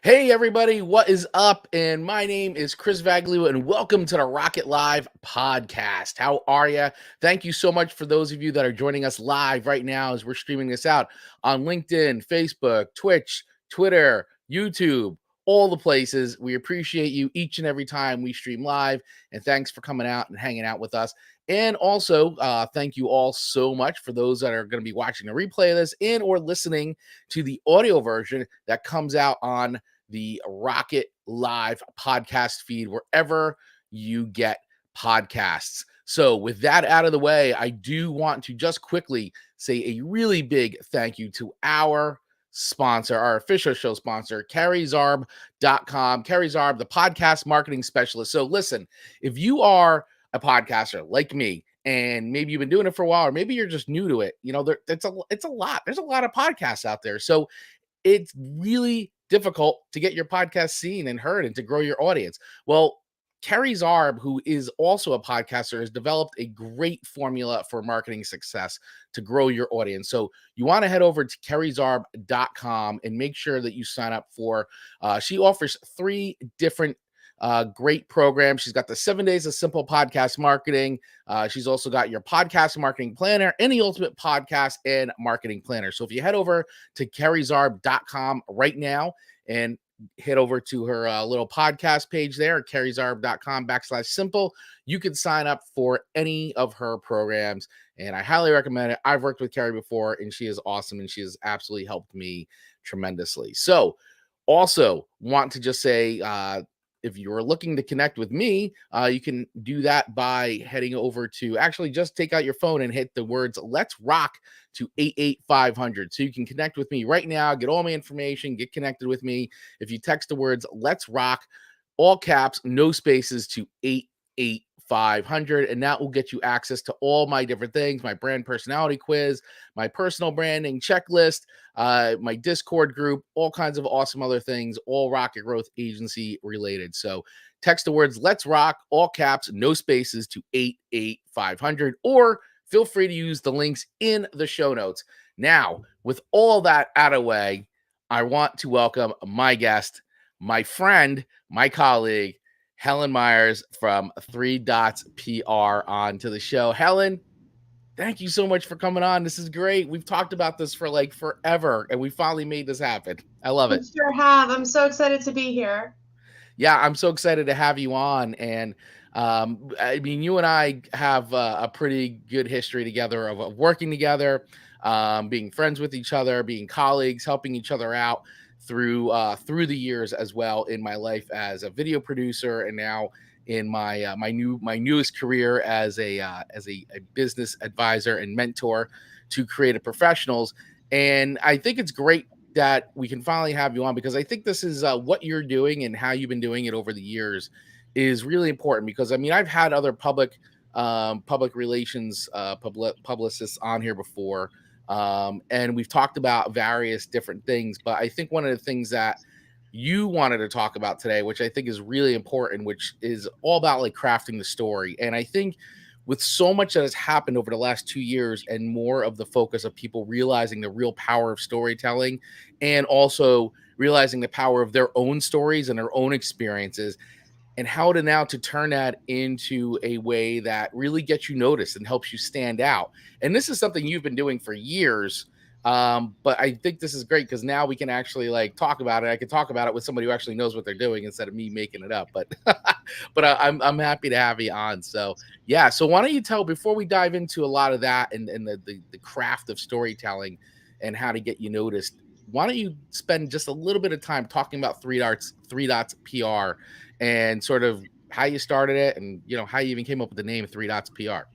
Hey everybody, what is up? And my name is Chris Vaglio, and welcome to the Rocket Live podcast. How are you? Thank you so much for those of you that are joining us live right now as we're streaming this out on LinkedIn, Facebook, Twitch, Twitter, YouTube, all the places. We appreciate you each and every time we stream live, and thanks for coming out and hanging out with us. And also, thank you all so much for those that are going to be watching the replay of this and or listening to the audio version that comes out on the Rocket Live podcast feed, wherever you get podcasts. So with that out of the way, I do want to just quickly say a really big thank you to our sponsor, our official show sponsor, carriezarb.com. Carrie Zarb, the podcast marketing specialist. So listen, if you are a podcaster like me, and maybe you've been doing it for a while, or maybe you're just new to it, it's a lot. There's a lot of podcasts out there. So it's really difficult to get your podcast seen and heard and to grow your audience. Well, Carrie Zarb, who is also a podcaster, has developed a great formula for marketing success to grow your audience. So you want to head over to carriezarb.com and make sure that you sign up for, she offers 3 different great program. She's got the 7 days of simple podcast marketing. She's also got your podcast marketing planner and the ultimate podcast and marketing planner. So if you head over to carriezarb.com right now and head over to her little podcast page there at carriezarb.com/simple, you can sign up for any of her programs. And I highly recommend it. I've worked with Carrie before, and she is awesome, and she has absolutely helped me tremendously. So also want to just say, if you're looking to connect with me, you can do that by heading over to, actually just take out your phone and hit the words "Let's Rock" to 88500. So you can connect with me right now, get all my information, get connected with me. If you text the words "Let's Rock," all caps, no spaces, to 88500, and that will get you access to all my different things, my brand personality quiz, my personal branding checklist, my Discord group, all kinds of awesome other things, all Rocket Growth Agency related. So text the words "Let's Rock," all caps, no spaces, to 88500, or feel free to use the links in the show notes. Now, with all that out of the way, I want to welcome my guest, my friend, my colleague, Helen Meyers from 3DotsPR onto the show. Helen, thank you so much for coming on. This is great. We've talked about this for like forever, and we finally made this happen. I love it. We sure have. I'm so excited to be here. Yeah, I'm so excited to have you on. And I mean, you and I have a pretty good history together of working together, being friends with each other, being colleagues, helping each other out through the years as well in my life as a video producer, and now in my my newest career as a business advisor and mentor to creative professionals. And I think it's great that we can finally have you on, because I think this is what you're doing and how you've been doing it over the years is really important. Because I mean, I've had other public relations publicists on here before, and we've talked about various different things. But I think one of the things that you wanted to talk about today, which I think is really important, which is all about like crafting the story. And I think with so much that has happened over the last 2 years, and more of the focus of people realizing the real power of storytelling, and also realizing the power of their own stories and their own experiences, and how to now to turn that into a way that really gets you noticed and helps you stand out. And this is something you've been doing for years. But I think this is great because now we can actually like talk about it. I can talk about it with somebody who actually knows what they're doing instead of me making it up. But I'm happy to have you on. So yeah. So why don't you tell, before we dive into a lot of that and the craft of storytelling and how to get you noticed, why don't you spend just a little bit of time talking about 3Dots PR, and sort of how you started it, and how you even came up with the name 3Dots PR.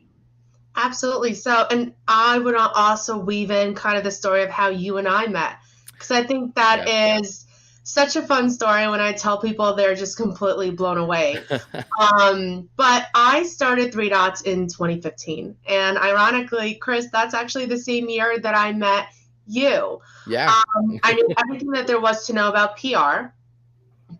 Absolutely. So, and I would also weave in kind of the story of how you and I met, because I think that is such a fun story. When I tell people, they're just completely blown away. But I started 3Dots in 2015. And ironically, Chris, that's actually the same year that I met you. Yeah. I knew everything that there was to know about PR,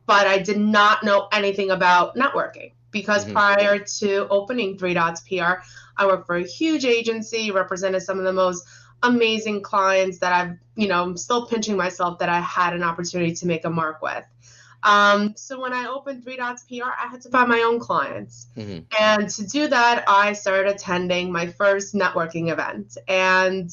but I did not know anything about networking, because prior to opening 3Dots PR, I worked for a huge agency, represented some of the most amazing clients that I'm still pinching myself that I had an opportunity to make a mark with. So when I opened 3DotsPR, I had to find my own clients. Mm-hmm. And to do that, I started attending my first networking event. And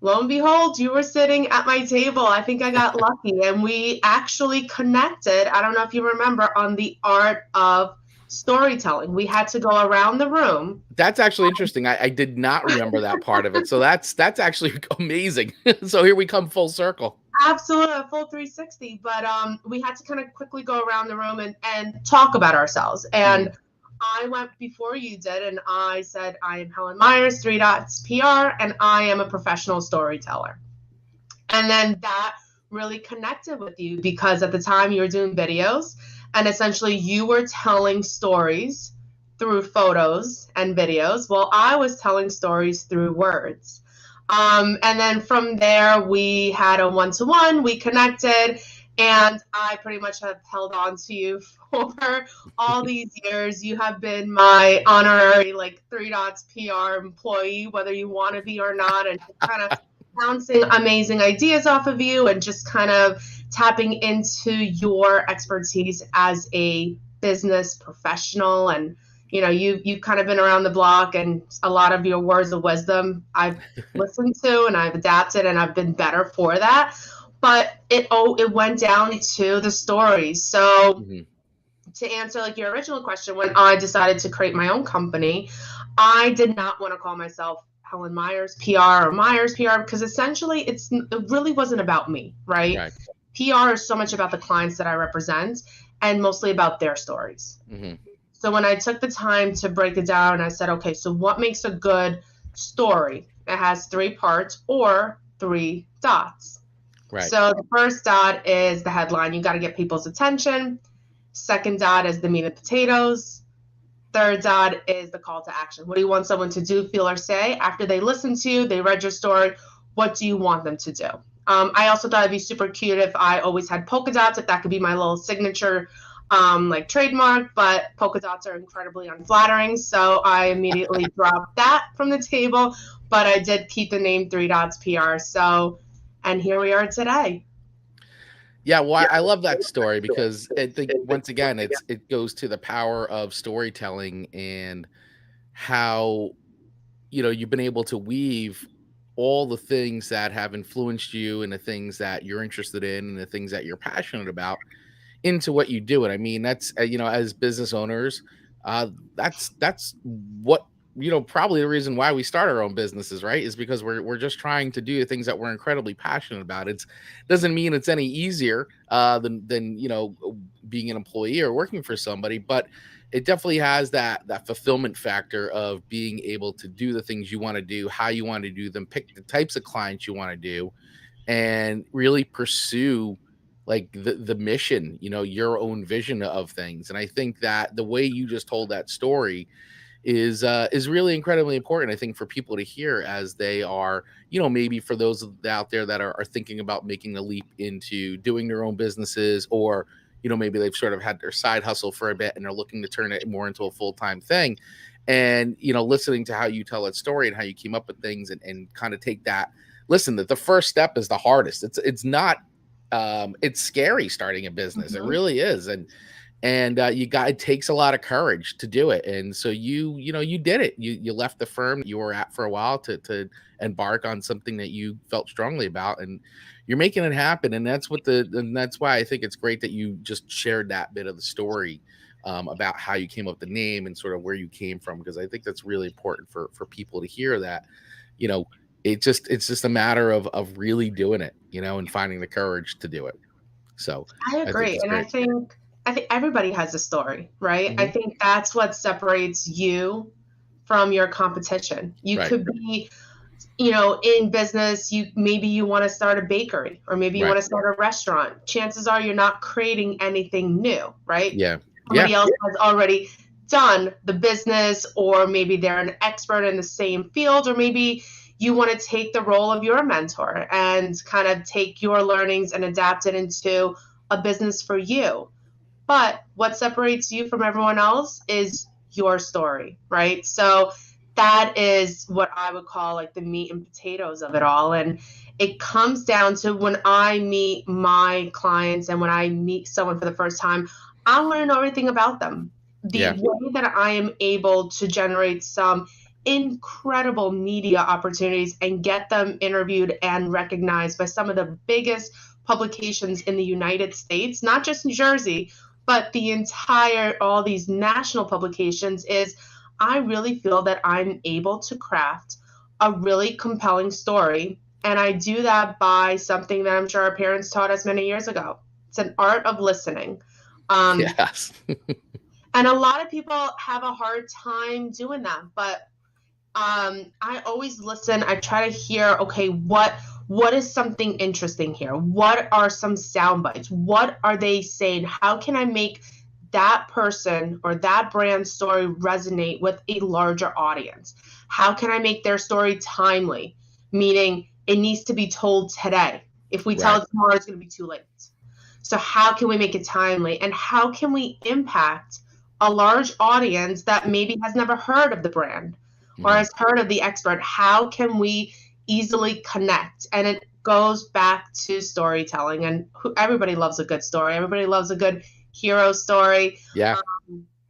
lo and behold, you were sitting at my table. I think I got lucky, and we actually connected. I don't know if you remember, on the art of storytelling. We had to go around the room. That's actually interesting. I did not remember that part of it. So that's actually amazing. So here we come full circle. Absolutely, a full 360. But we had to kind of quickly go around the room and talk about ourselves. And I went before you did, and I said, I am Helen Meyers, 3DotsPR, and I am a professional storyteller. And then that really connected with you because at the time you were doing videos, and essentially you were telling stories through photos and videos. Well, I was telling stories through words. And then from there, we had a one-to-one, we connected, and I pretty much have held on to you for all these years. You have been my honorary 3DotsPR employee, whether you want to be or not, and kind of bouncing amazing ideas off of you and just kind of tapping into your expertise as a business professional. And you've kind of been around the block, and a lot of your words of wisdom I've listened to and I've adapted, and I've been better for that. But it went down to the stories. So to answer your original question, when I decided to create my own company, I did not want to call myself Helen Meyers PR or Meyers PR, because essentially it really wasn't about me, right? PR is so much about the clients that I represent and mostly about their stories. So when I took the time to break it down, I said, okay, so what makes a good story? It has 3 parts or 3 dots. So the first dot is the headline. You got to get people's attention. Second dot is the meat and potatoes. Third dot is the call to action. What do you want someone to do, feel, or say after they listen to you, they read your story? What do you want them to do? I also thought it'd be super cute if I always had polka dots, if that could be my little signature trademark, but polka dots are incredibly unflattering. So I immediately dropped that from the table, but I did keep the name 3DotsPR. So, and here we are today. Yeah, well, I love that story because I think once again it goes to the power of storytelling and how you've been able to weave all the things that have influenced you and the things that you're interested in and the things that you're passionate about into what you do. And I mean, that's as business owners, that's what probably the reason why we start our own businesses, right? Is because we're just trying to do the things that we're incredibly passionate about. It doesn't mean it's any easier than being an employee or working for somebody, but it definitely has that fulfillment factor of being able to do the things you want to do, how you want to do them, pick the types of clients you want to do, and really pursue the mission, your own vision of things. And I think that the way you just told that story is really incredibly important, I think, for people to hear as they are, maybe for those out there that are thinking about making the leap into doing their own businesses, or, maybe they've sort of had their side hustle for a bit and they're looking to turn it more into a full-time thing. And, listening to how you tell that story and how you came up with things and kind of take that, listen, that the first step is the hardest. It's not, it's scary starting a business. It really is. And it takes a lot of courage to do it. And so you did it. You left the firm you were at for a while to embark on something that you felt strongly about, and you're making it happen. And that's why I think it's great that you just shared that bit of the story about how you came up with the name and sort of where you came from, because I think that's really important for people to hear that, it's just a matter of really doing it, and finding the courage to do it. So I agree. I think everybody has a story, right? I think that's what separates you from your competition. You could be, in business, maybe you want to start a bakery, or maybe you want to start a restaurant. Chances are you're not creating anything new, right? Somebody else has already done the business, or maybe they're an expert in the same field, or maybe you want to take the role of your mentor and kind of take your learnings and adapt it into a business for you. But what separates you from everyone else is your story, right? So that is what I would call like the meat and potatoes of it all. And it comes down to when I meet my clients and when I meet someone for the first time, I want to know everything about them. The Yeah. way that I am able to generate some incredible media opportunities and get them interviewed and recognized by some of the biggest publications in the United States, not just New Jersey, but the entire, all these national publications, is I really feel that I'm able to craft a really compelling story. And I do that by something that I'm sure our parents taught us many years ago. It's an art of listening. Yes. And a lot of people have a hard time doing that, but I always listen. I try to hear, okay, what is something interesting here? What are some sound bites? What are they saying? How can I make that person or that brand story resonate with a larger audience? How can I make their story timely? Meaning it needs to be told today. If we tell Right. it tomorrow, it's going to be too late. So how can we make it timely? And how can we impact a large audience that maybe has never heard of the brand or Mhm. has heard of the expert? How can we easily connect? And it goes back to storytelling. And everybody loves a good story. Everybody loves a good hero story. Yeah.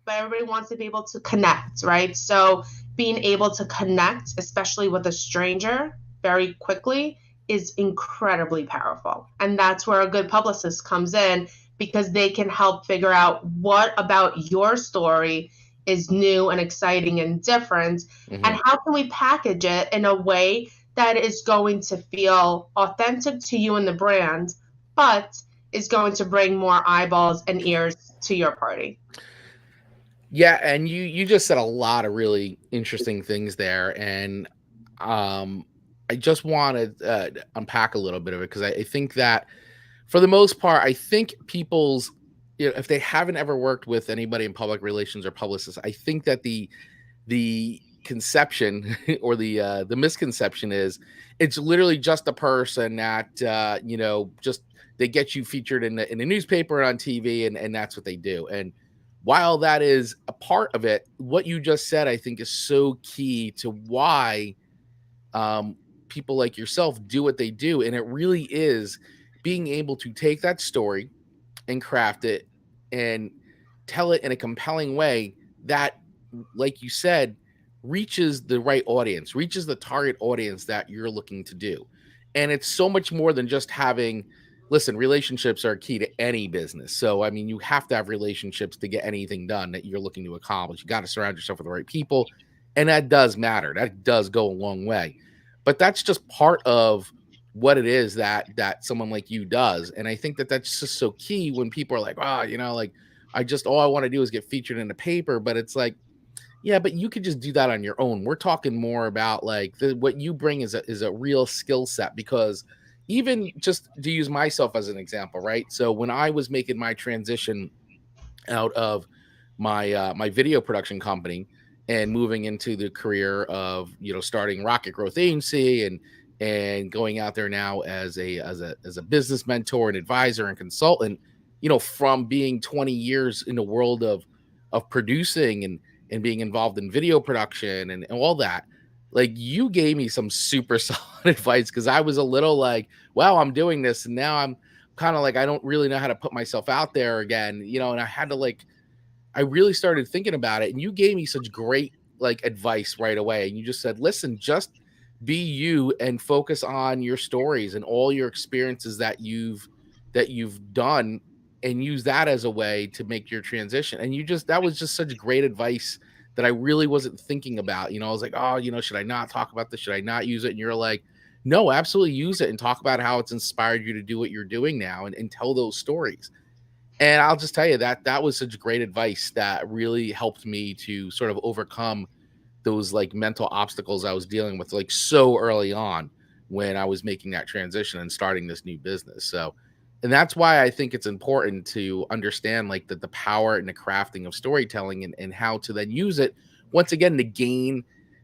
But everybody wants to be able to connect, right? So being able to connect, especially with a stranger very quickly, is incredibly powerful. And that's where a good publicist comes in, because they can help figure out what about your story is new and exciting and different, and Mhm. how can we package it in a way that is going to feel authentic to you and the brand, but is going to bring more eyeballs and ears to your party. Yeah, and you just said a lot of really interesting things there, and um, I just want to unpack a little bit of it because I think that for the most part, I think people's, if they haven't ever worked with anybody in public relations or publicists, I think that the conception or the misconception is it's literally just a person that just they get you featured in a newspaper and on TV, and that's what they do. And while that is a part of it, what you just said I think is so key to why um, people like yourself do what they do, and it really is being able to take that story and craft it and tell it in a compelling way that, like you said, reaches the right audience, reaches the target audience that you're looking to do. And it's so much more than just having, listen, relationships are key to any business. So, I mean, you have to have relationships to get anything done that you're looking to accomplish. You got to surround yourself with the right people. And that does matter. That does go a long way. But that's just part of what it is that someone like you does. And I think that that's just so key when people are like, oh, like I just all I want to do is get featured in the paper. But it's like, yeah, but you could just do that on your own. We're talking more about like what you bring is a real skill set, because even just to use myself as an example, right? So when I was making my transition out of my video production company and moving into the career of starting Rocket Growth Agency and going out there now as a business mentor and advisor and consultant, from being 20 years in the world of producing and being involved in video production and all that. Like, you gave me some super solid advice, because I was a little like, wow, I'm doing this and now I'm kind of like, I don't really know how to put myself out there again, and I had to like, I really started thinking about it, and you gave me such great like advice right away. And you just said, listen, just be you and focus on your stories and all your experiences that you've done, and use that as a way to make your transition. And that was just such great advice that I really wasn't thinking about. I was like, oh, should I not talk about this? Should I not use it? And you're like, no, absolutely use it and talk about how it's inspired you to do what you're doing now, and tell those stories. And I'll just tell you that was such great advice that really helped me to sort of overcome those like mental obstacles I was dealing with like so early on when I was making that transition and starting this new business. So, and that's why I think it's important to understand like the power and the crafting of storytelling, and how to then use it once again to gain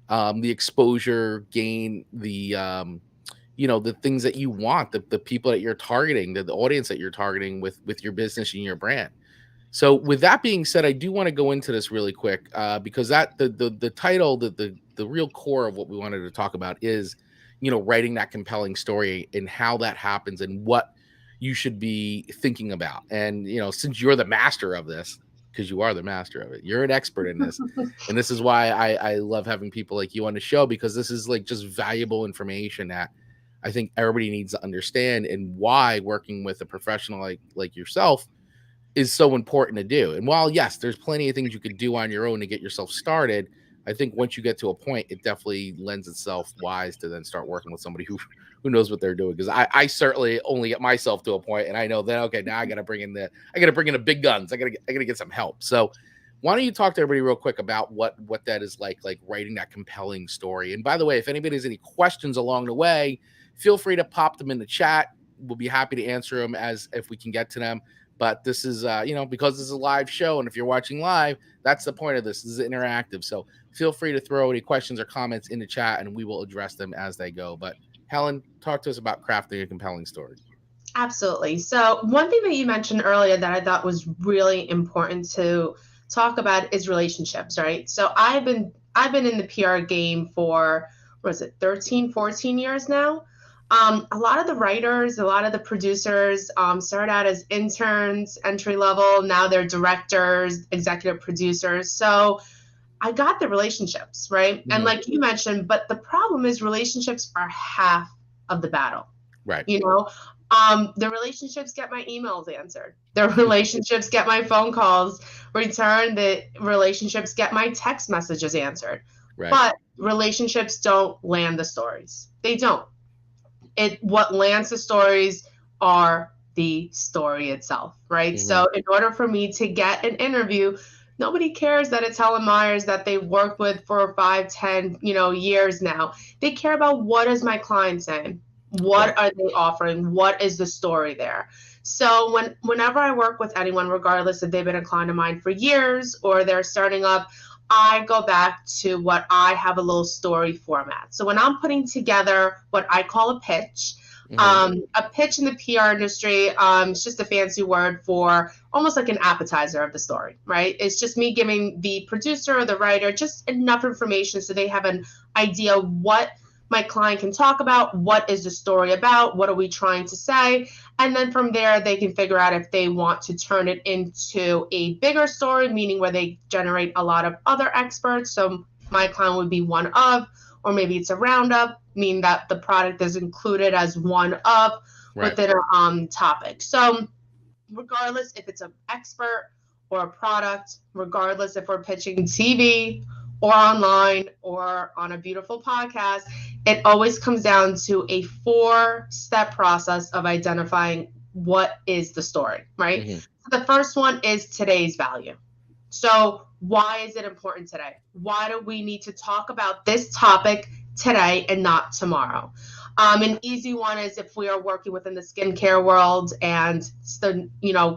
the exposure, gain the things that you want, the people that you're targeting, the audience that you're targeting with your business and your brand. So with that being said, I do want to go into this really quick because that the title, the real core of what we wanted to talk about is, writing that compelling story and how that happens and what you should be thinking about. And since you're the master of this, because you are the master of it, you're an expert in this, and this is why I love having people like you on the show, because this is like just valuable information that I think everybody needs to understand, and why working with a professional like yourself is so important to do. And while, yes, there's plenty of things you could do on your own to get yourself started, I think once you get to a point, it definitely lends itself wise to then start working with somebody who knows what they're doing. Because I certainly only get myself to a point, and I know that, okay, now I got to bring in the big guns. I gotta get some help. So why don't you talk to everybody real quick about what that is like writing that compelling story. And by the way, if anybody has any questions along the way, feel free to pop them in the chat. We'll be happy to answer them as if we can get to them. But this is, because this is a live show, and if you're watching live, that's the point of this. This is interactive. So feel free to throw any questions or comments in the chat, and we will address them as they go. But Helen, talk to us about crafting a compelling story. Absolutely. So one thing that you mentioned earlier that I thought was really important to talk about is relationships, right? So I've been in the PR game for, 13, 14 years now. A lot of the writers, a lot of the producers started out as interns, entry level. Now they're directors, executive producers. So I got the relationships, right? Mm-hmm. And like you mentioned, but the problem is relationships are half of the battle. Right. The relationships get my emails answered. The relationships get my phone calls returned. The relationships get my text messages answered. Right. But relationships don't land the stories. They don't. What lands the stories are the story itself, right? Mm-hmm. So in order for me to get an interview, nobody cares that it's Helen Meyers that they've worked with for 5, 10, years now. They care about, what is my client saying? What are they offering? What is the story there? So whenever I work with anyone, regardless if they've been a client of mine for years or they're starting up, I go back to what I have a little story format. So when I'm putting together what I call a pitch, a pitch in the PR industry, it's just a fancy word for almost like an appetizer of the story, right? It's just me giving the producer or the writer just enough information so they have an idea what my client can talk about, what is the story about, what are we trying to say, and then from there they can figure out if they want to turn it into a bigger story, meaning where they generate a lot of other experts. So my client would be one of, or maybe it's a roundup, meaning that the product is included as one of within a topic. So regardless if it's an expert or a product, regardless if we're pitching TV or online or on a beautiful podcast, it always comes down to a 4-step process of identifying what is the story, right? Mm-hmm. So the first one is today's value. So why is it important today? Why do we need to talk about this topic today and not tomorrow? An easy one is if we are working within the skincare world and it's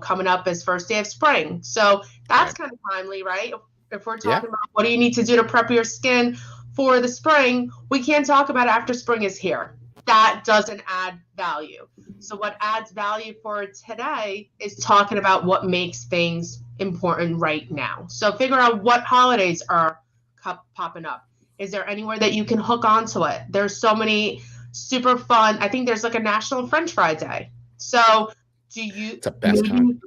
coming up as first day of spring. So that's kind of timely, right? If we're talking about what do you need to do to prep your skin for the spring, we can't talk about after spring is here. That doesn't add value. So what adds value for today is talking about what makes things important right now. So figure out what holidays are popping up. Is there anywhere that you can hook onto it? There's so many super fun. I think there's like a National French Fry Day. So it's a best kind.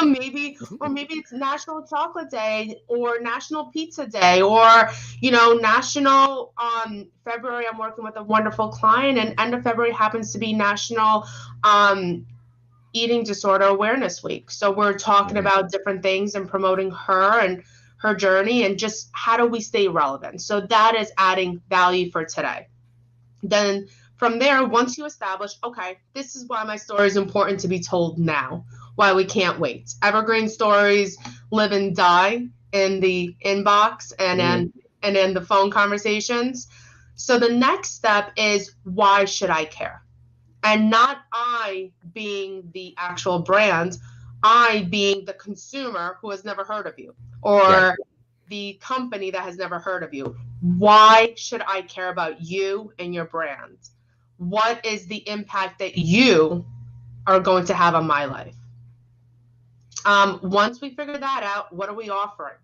maybe it's National Chocolate Day or National Pizza Day or National February. I'm working with a wonderful client, and end of February happens to be National Eating Disorder Awareness Week. So we're talking about different things and promoting her and her journey and just how do we stay relevant. So that is adding value for today. Then from there, once you establish, okay, this is why my story is important to be told now, why we can't wait. Evergreen stories live and die in the inbox and in the phone conversations. So the next step is, why should I care? And not I being the actual brand, I being the consumer who has never heard of you, or the company that has never heard of you. Why should I care about you and your brand? What is the impact that you are going to have on my life? Once we figure that out, what are we offering?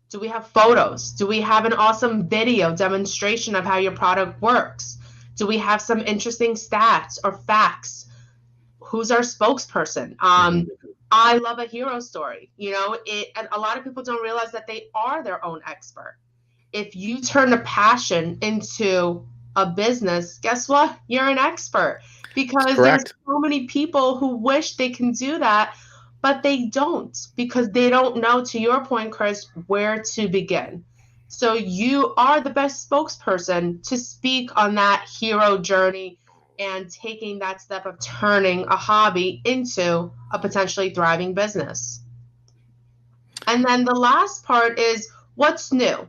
Do we have photos? Do we have an awesome video demonstration of how your product works? Do we have some interesting stats or facts? Who's our spokesperson? I love a hero story. And a lot of people don't realize that they are their own expert. If you turn a passion into a business, guess what? You're an expert, because there's so many people who wish they can do that, but they don't, because they don't know, to your point, Chris, where to begin. So you are the best spokesperson to speak on that hero journey and taking that step of turning a hobby into a potentially thriving business. And then the last part is what's new.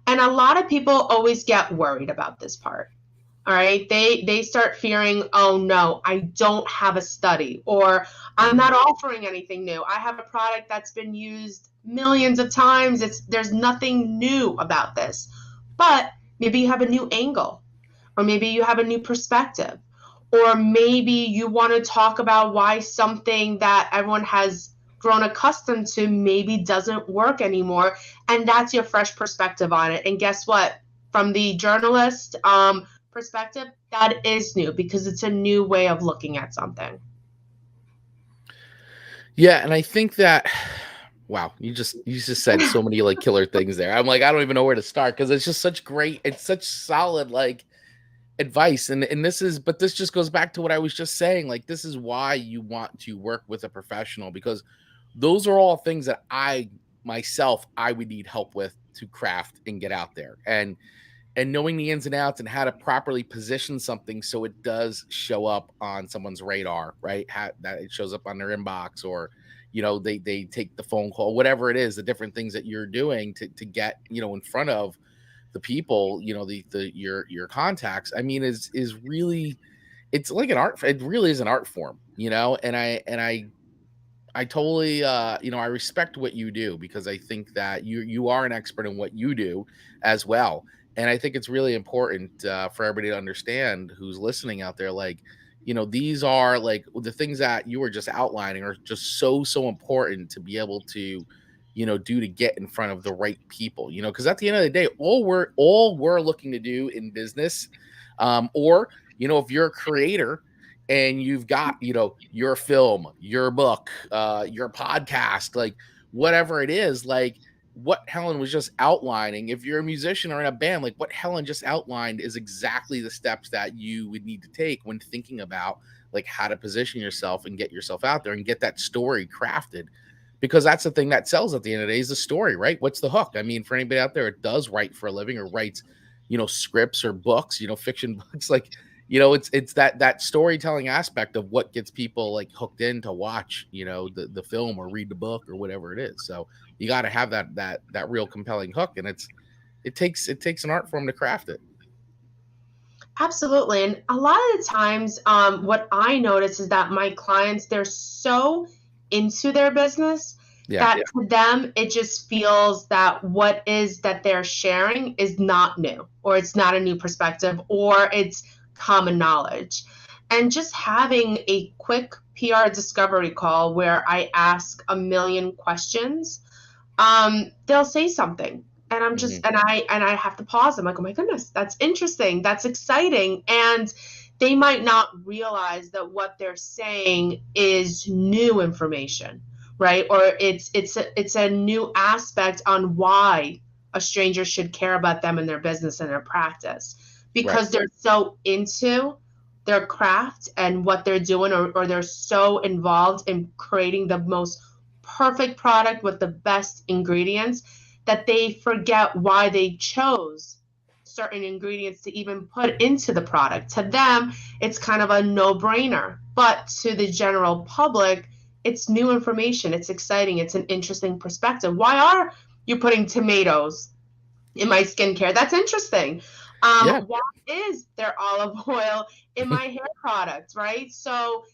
And a lot of people always get worried about this part. All right. They start fearing, oh no, I don't have a study, or I'm not offering anything new. I have a product that's been used millions of times. There's nothing new about this. But maybe you have a new angle, or maybe you have a new perspective, or maybe you want to talk about why something that everyone has grown accustomed to maybe doesn't work anymore. And that's your fresh perspective on it. And guess what? From the journalist perspective, that is new, because it's a new way of looking at something. Yeah, and I think that, wow, you just said so many like killer things there. I'm like, I don't even know where to start, because it's just it's such solid like advice. And this just goes back to what I was just saying. Like, this is why you want to work with a professional, because those are all things that I would need help with to craft and get out there. And knowing the ins and outs and how to properly position something so it does show up on someone's radar, right? That it shows up on their inbox, or, they take the phone call, whatever it is, the different things that you're doing to get, in front of the people, your contacts. I mean, is really, it's like an art. It really is an art form, and I totally, I respect what you do, because I think that you are an expert in what you do as well. And I think it's really important for everybody to understand, who's listening out there. Like, these are like the things that you were just outlining are just so important to be able to, do to get in front of the right people. Because at the end of the day, all we're looking to do in business, or if you're a creator and you've got, your film, your book, your podcast, like whatever it is, like what Helen was just outlining, if you're a musician or in a band, like what Helen just outlined is exactly the steps that you would need to take when thinking about like how to position yourself and get yourself out there and get that story crafted. Because that's the thing that sells at the end of the day, is the story, right? What's the hook? I mean, for anybody out there that does write for a living, or writes, scripts or books, fiction books, like, it's that storytelling aspect of what gets people like hooked in to watch, the film or read the book or whatever it is. So you got to have that real compelling hook, and it takes an art form to craft it. Absolutely. And a lot of the times, what I notice is that my clients, they're so into their business that to them, it just feels that what is that they're sharing is not new, or it's not a new perspective, or it's common knowledge. And just having a quick PR discovery call where I ask a million questions, they'll say something. And I'm just, and I have to pause. I'm like, oh my goodness, that's interesting. That's exciting. And they might not realize that what they're saying is new information, right? Or it's a new aspect on why a stranger should care about them and their business and their practice, because they're so into their craft and what they're doing, or they're so involved in creating the most perfect product with the best ingredients, that they forget why they chose certain ingredients to even put into the product. To them, it's kind of a no-brainer, but to the general public, it's new information. It's exciting. It's an interesting perspective. Why are you putting tomatoes in my skincare? That's interesting. Why is there olive oil in my hair products, right? So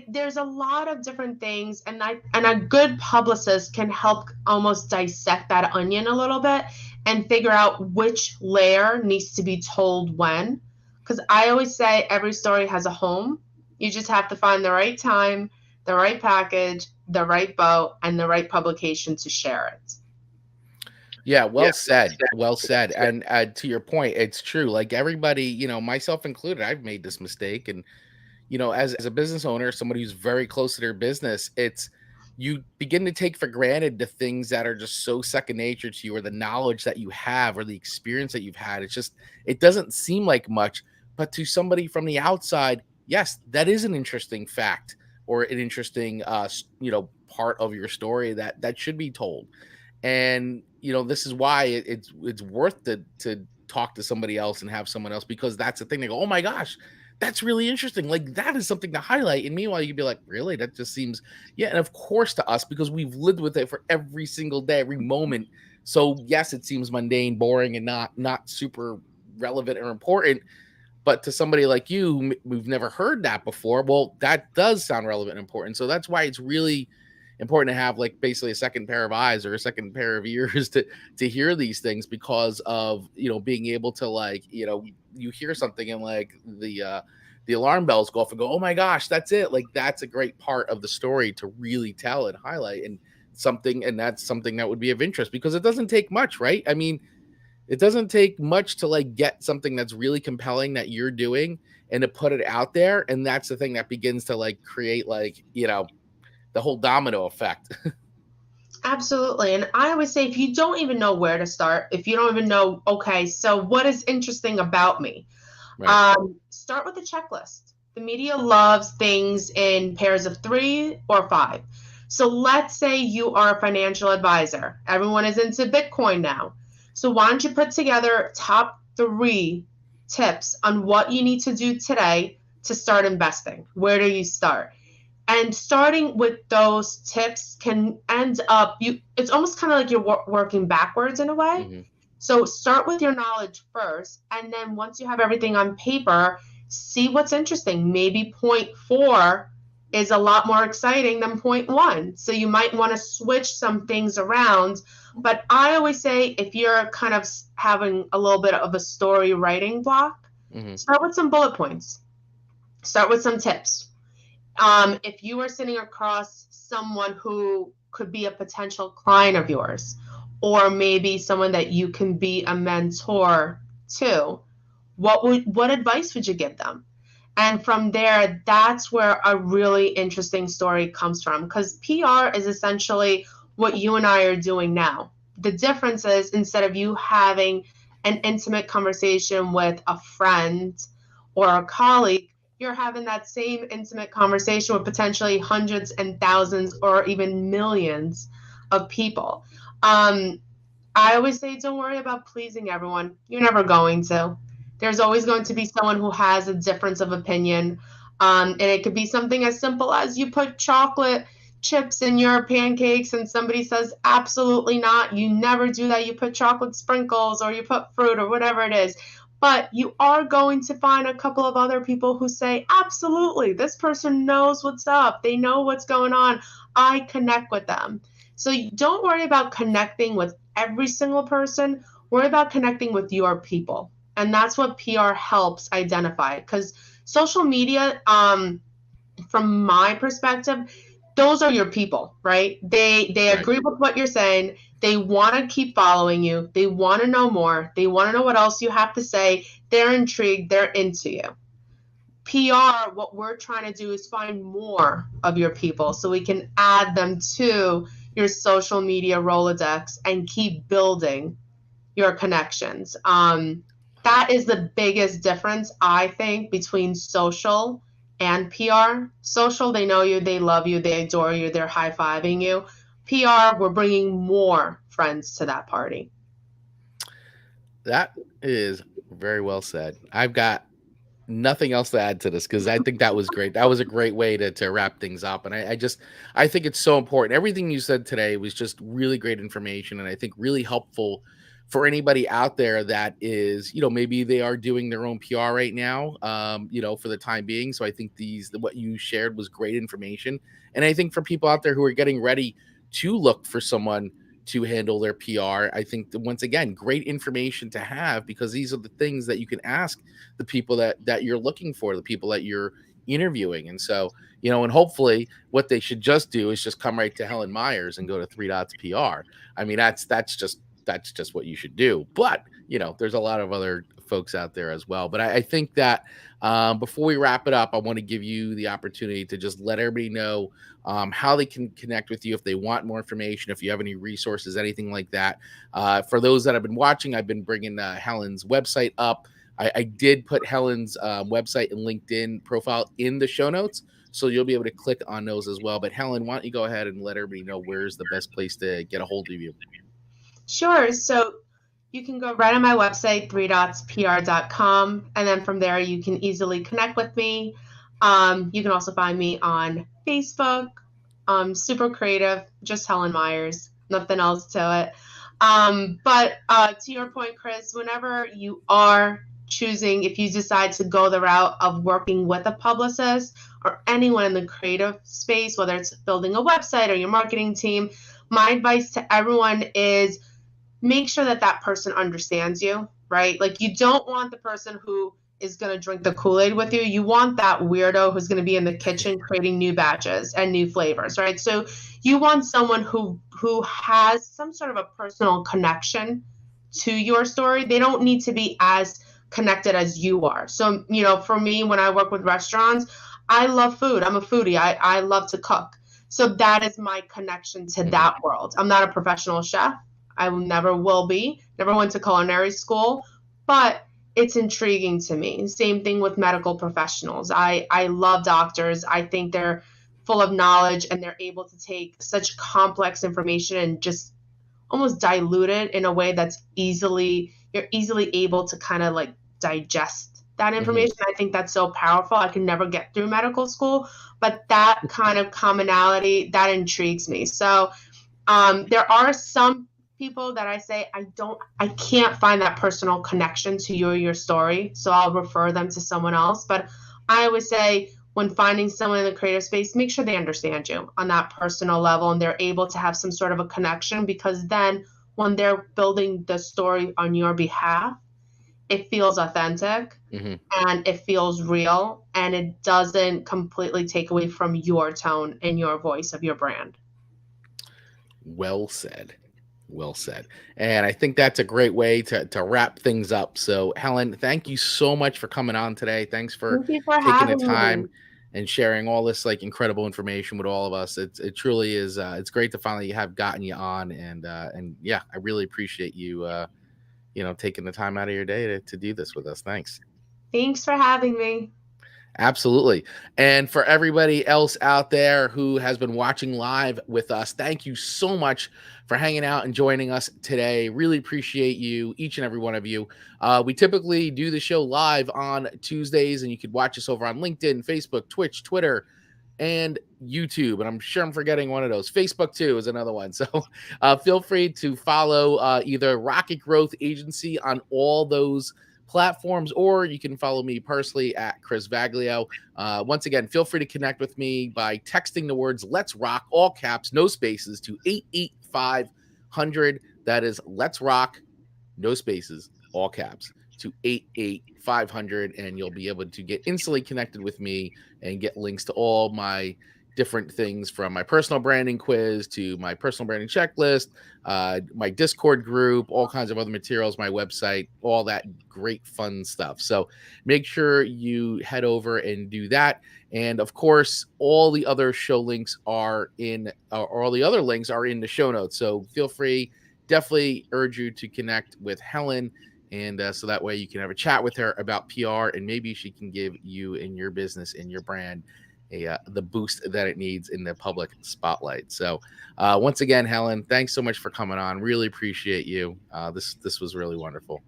there's a lot of different things, and a good publicist can help almost dissect that onion a little bit and figure out which layer needs to be told when. Because I always say every story has a home. You just have to find the right time, the right package, the right boat, and the right publication to share it. Yeah, well said. Well said. And to your point, it's true. Like everybody, myself included, I've made this mistake. And as a business owner, somebody who's very close to their business, you begin to take for granted the things that are just so second nature to you, or the knowledge that you have, or the experience that you've had. It doesn't seem like much, but to somebody from the outside, yes, that is an interesting fact, or an interesting, part of your story that should be told. And this is why it's worth to talk to somebody else and have someone else, because that's the thing. They go, oh my gosh, that's really interesting, like that is something to highlight. And meanwhile, you'd be like, really, that just seems, yeah. And of course, to us, because we've lived with it for every single day, every moment, so yes, it seems mundane, boring, and not super relevant or important. But to somebody like you, who've never heard that before, well, that does sound relevant and important. So that's why it's really important to have, like, basically a second pair of eyes or a second pair of ears to hear these things, because of being able to, like, you hear something and like the alarm bells go off and go, oh my gosh, that's it. Like, that's a great part of the story to really tell and highlight, and that's something that would be of interest, because it doesn't take much, right? I mean, it doesn't take much to, like, get something that's really compelling that you're doing and to put it out there. And that's the thing that begins to, like, create, like, the whole domino effect. Absolutely. And I always say, if you don't even know where to start, if you don't even know, okay, so what is interesting about me? Right. Start with a checklist. The media loves things in pairs of 3 or 5. So let's say you are a financial advisor. Everyone is into Bitcoin now. So why don't you put together top 3 tips on what you need to do today to start investing? Where do you start? And starting with those tips can end up, it's almost kind of like you're working backwards in a way. Mm-hmm. So start with your knowledge first, and then once you have everything on paper, see what's interesting. Maybe point 4 is a lot more exciting than point 1. So you might want to switch some things around. But I always say, if you're kind of having a little bit of a story writing block, Mm-hmm. start with some bullet points. Start with some tips. If you are sitting across someone who could be a potential client of yours, or maybe someone that you can be a mentor to, what advice would you give them? And from there, that's where a really interesting story comes from, because PR is essentially what you and I are doing now. The difference is, instead of you having an intimate conversation with a friend or a colleague, you're having that same intimate conversation with potentially hundreds and thousands or even millions of people. I always say, don't worry about pleasing everyone. You're never going to. There's always going to be someone who has a difference of opinion. And it could be something as simple as you put chocolate chips in your pancakes and somebody says, absolutely not. You never do that. You put chocolate sprinkles, or you put fruit, or whatever it is. But you are going to find a couple of other people who say, absolutely, this person knows what's up. They know what's going on. I connect with them. So don't worry about connecting with every single person. Worry about connecting with your people. And that's what PR helps identify. Because social media, from my perspective, those are your people, right? They Right. agree with what you're saying. They want to keep following you. They want to know more. They want to know what else you have to say. They're intrigued. They're into you. PR, what we're trying to do is find more of your people so we can add them to your social media Rolodex and keep building your connections. That is the biggest difference, I think, between social and PR. Social, they know you, they love you, they adore you, they're high-fiving you. PR, we're bringing more friends to that party. That is very well said. I've got nothing else to add to this, because I think that was great. That was a great way to wrap things up. And I think it's so important. Everything you said today was just really great information, and I think really helpful for anybody out there that is, maybe they are doing their own PR right now, for the time being. So I think what you shared was great information. And I think for people out there who are getting ready to look for someone to handle their PR, I think that, once again, great information to have, because these are the things that you can ask the people that you're looking for, the people that you're interviewing. And so, and hopefully what they should just do is just come right to Helen Meyers and go to 3DotsPR. I mean, that's just what you should do. But, there's a lot of other folks out there as well. But I think that before we wrap it up, I want to give you the opportunity to just let everybody know how they can connect with you if they want more information, if you have any resources, anything like that. For those that have been watching, I've been bringing Helen's website up. I did put Helen's website and LinkedIn profile in the show notes, so you'll be able to click on those as well. But Helen, why don't you go ahead and let everybody know where's the best place to get a hold of you? Sure. So you can go right on my website, 3dotspr.com, and then from there you can easily connect with me. You can also find me on Facebook. Super creative, just Helen Meyers, nothing else to it. But to your point, Chris, whenever you are choosing, if you decide to go the route of working with a publicist or anyone in the creative space, whether it's building a website or your marketing team, my advice to everyone is make sure that person understands you, right? Like, you don't want the person who is going to drink the Kool-Aid with you. You want that weirdo who's going to be in the kitchen creating new batches and new flavors, right? So you want someone who has some sort of a personal connection to your story. They don't need to be as connected as you are. So, for me, when I work with restaurants, I love food. I'm a foodie. I love to cook. So that is my connection to that world. I'm not a professional chef. I never will be. Never went to culinary school, but it's intriguing to me. Same thing with medical professionals. I love doctors. I think they're full of knowledge and they're able to take such complex information and just almost dilute it in a way that's you're easily able to kind of like digest that information. I think that's so powerful. I could never get through medical school, but that kind of commonality, that intrigues me. So there are some people that I say, I can't find that personal connection to you or your story, so I'll refer them to someone else. But I always say, when finding someone in the creative space, make sure they understand you on that personal level and they're able to have some sort of a connection, because then when they're building the story on your behalf, it feels authentic and it feels real, and it doesn't completely take away from your tone and your voice of your brand. Well said. Well said. And I think that's a great way to wrap things up. So, Helen, thank you so much for coming on today. Thanks for taking the time and sharing all this like incredible information with all of us. It truly is. It's great to finally have gotten you on, and yeah, I really appreciate you, taking the time out of your day to do this with us. Thanks. Thanks for having me. Absolutely. And for everybody else out there who has been watching live with us, thank you so much for hanging out and joining us today. Really appreciate you, each and every one of you. We typically do the show live on Tuesdays, and you could watch us over on LinkedIn, Facebook, Twitch, Twitter, and YouTube. And I'm sure I'm forgetting one of those. Facebook too is another one. So feel free to follow either Rocket Growth Agency on all those platforms, or you can follow me personally at Chris Vaglio. Once again, feel free to connect with me by texting the words "Let's Rock," all caps, no spaces, to 88500. That is "Let's Rock," no spaces, all caps, to 88500, and you'll be able to get instantly connected with me and get links to all my different things, from my personal branding quiz to my personal branding checklist, my Discord group, all kinds of other materials, my website, all that great fun stuff. So make sure you head over and do that. And of course, all the other show links are in, or all the other links are in the show notes. So feel free, definitely urge you to connect with Helen. And so that way you can have a chat with her about PR, and maybe she can give you and your business and your brand the boost that it needs in the public spotlight. So once again, Helen, thanks so much for coming on. Really appreciate you. This was really wonderful.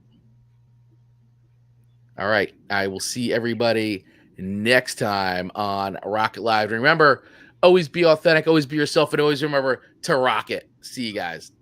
All right. I will see everybody next time on Rocket Live. And remember, always be authentic, always be yourself, and always remember to rock it. See you guys.